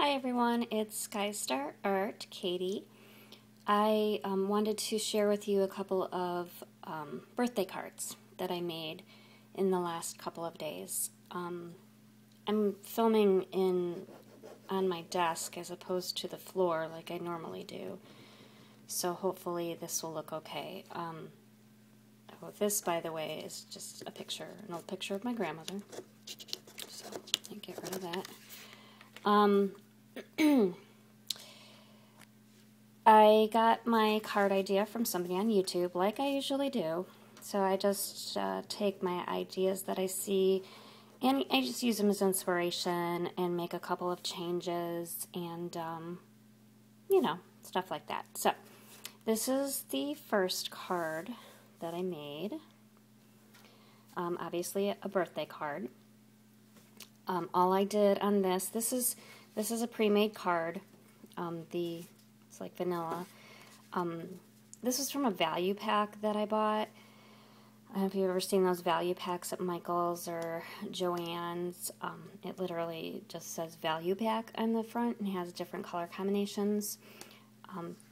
Hi everyone, it's Skystar Art, Katie. I wanted to share with you a couple of birthday cards that I made in the last couple of days. I'm filming on my desk as opposed to the floor like I normally do, so hopefully this will look okay. This, by the way, is just a picture, an old picture of my grandmother, so I get rid of that. I got my card idea from somebody on YouTube, like I usually do. So I just take my ideas that I see, and I just use them as inspiration and make a couple of changes and, stuff like that. So this is the first card that I made. Obviously a birthday card. All I did on this is a pre-made card. It's like vanilla. This was from a value pack that I bought. I don't know if you've ever seen those value packs at Michael's or Joann's. It literally just says value pack on the front and has different color combinations.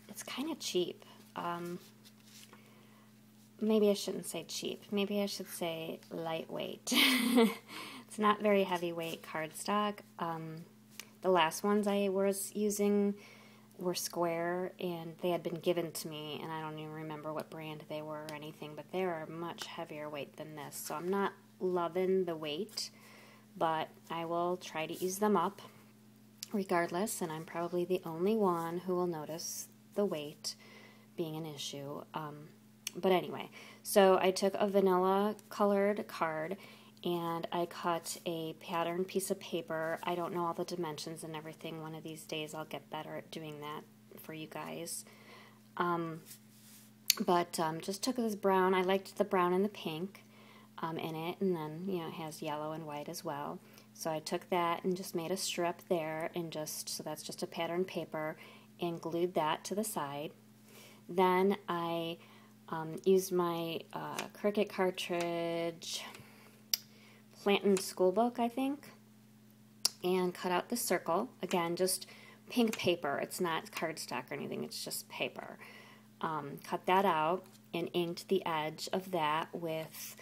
It's kind of cheap. Maybe I shouldn't say cheap. Maybe I should say lightweight. It's not very heavyweight cardstock. The last ones I was using were square, and they had been given to me, and I don't even remember what brand they were or anything, but they are much heavier weight than this, so I'm not loving the weight, but I will try to use them up regardless, and I'm probably the only one who will notice the weight being an issue. But anyway, so I took a vanilla colored card and I cut a pattern piece of paper. I don't know all the dimensions and everything. One of these days I'll get better at doing that for you guys. Just took this brown. I liked the brown and the pink in it, and then, it has yellow and white as well. So I took that and just made a strip there, and so that's just a pattern paper, and glued that to the side. Then I used my Cricut cartridge Plantin school book, I think, and cut out the circle. Again, just pink paper. It's not cardstock or anything. It's just paper. Cut that out and inked the edge of that with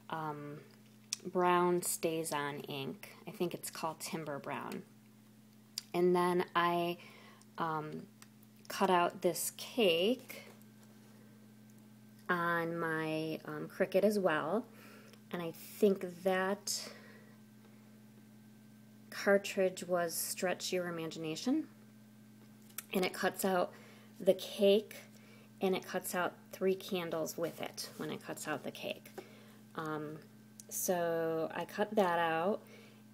brown StazOn ink. I think it's called Timber Brown. And then I cut out this cake on my Cricut as well. And I think that cartridge was Stretch Your Imagination. And it cuts out the cake, and it cuts out 3 candles with it when it cuts out the cake. So I cut that out,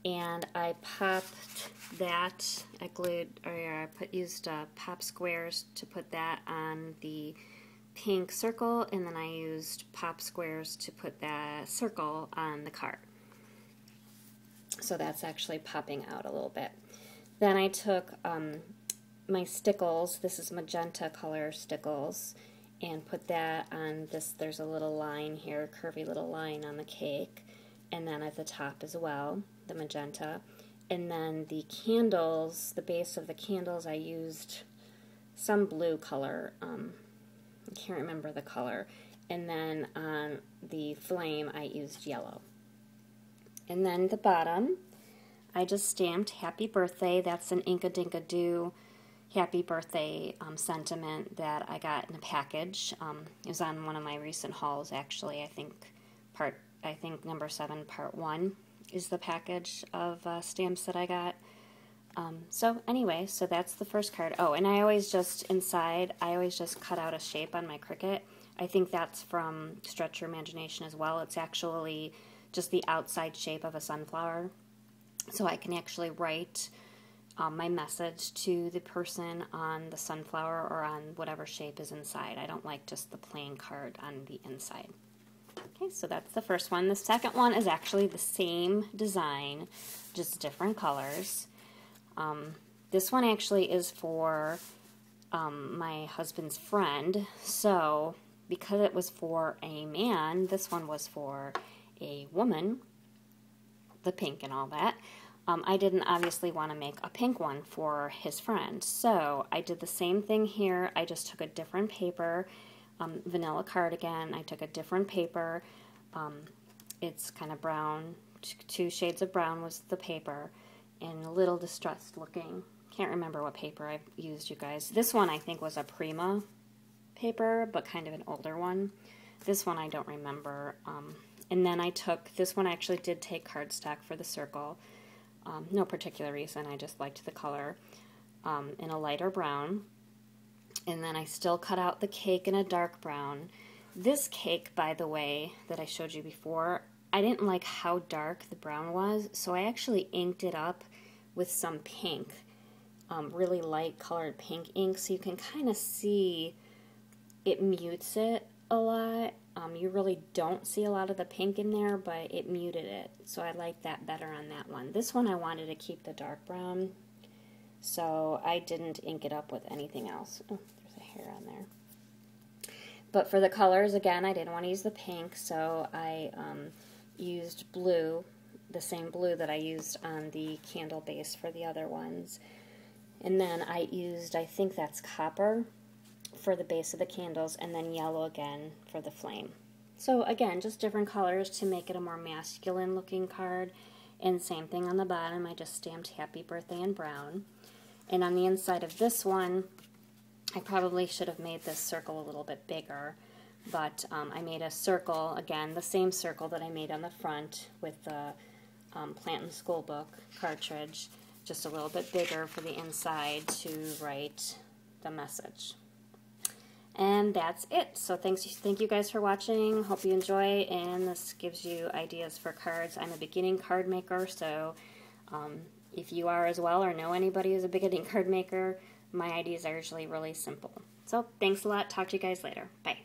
and I popped that. Used pop squares to put that on the pink circle, and then I used pop squares to put that circle on the card. So that's actually popping out a little bit. Then I took my stickles, this is magenta color stickles, and put that on this. There's a little line here, curvy little line on the cake, and then at the top as well, the magenta. And then the candles, the base of the candles, I used some blue color. I can't remember the color. And then on the flame, I used yellow. And then the bottom, I just stamped Happy Birthday. That's an Inka-Dinka-Doo Happy Birthday sentiment that I got in a package. It was on one of my recent hauls, actually. I think number 7, part 1 is the package of stamps that I got. So anyway, so that's the first card. Oh, and I always just cut out a shape on my Cricut. I think that's from Stretch Your Imagination as well. It's actually just the outside shape of a sunflower. So I can actually write my message to the person on the sunflower or on whatever shape is inside. I don't like just the plain card on the inside. Okay, so that's the first one. The second one is actually the same design, just different colors. This one actually is for my husband's friend, so because it was for a man, this one was for a woman, the pink and all that. I didn't obviously want to make a pink one for his friend, so I did the same thing here. I just took a different paper, vanilla cardigan. I took a different paper. It's kind of brown, 2 shades of brown was the paper, and a little distressed looking. Can't remember what paper I used, you guys. This one I think was a Prima paper, but kind of an older one. This one I don't remember. And then I took, this one I actually did take cardstock for the circle. No particular reason, I just liked the color, in a lighter brown. And then I still cut out the cake in a dark brown. This cake, by the way, that I showed you before, I didn't like how dark the brown was, so I actually inked it up with some pink, really light colored pink ink, so you can kind of see it mutes it a lot. You really don't see a lot of the pink in there, but it muted it, so I like that better on that one. This one I wanted to keep the dark brown, so I didn't ink it up with anything else. Oh, there's a hair on there. But for the colors, again, I didn't want to use the pink, so I used blue, the same blue that I used on the candle base for the other ones. And then I used, I think that's copper for the base of the candles, and then yellow again for the flame. So again, just different colors to make it a more masculine looking card. And same thing on the bottom, I just stamped happy birthday in brown. And on the inside of this one, I probably should have made this circle a little bit bigger, but I made a circle, again, the same circle that I made on the front with the Plant and School book cartridge, just a little bit bigger for the inside to write the message. And that's it. So thank you guys for watching. Hope you enjoy, and this gives you ideas for cards. I'm a beginning card maker, so if you are as well or know anybody who's a beginning card maker, my ideas are usually really simple. So thanks a lot. Talk to you guys later. Bye.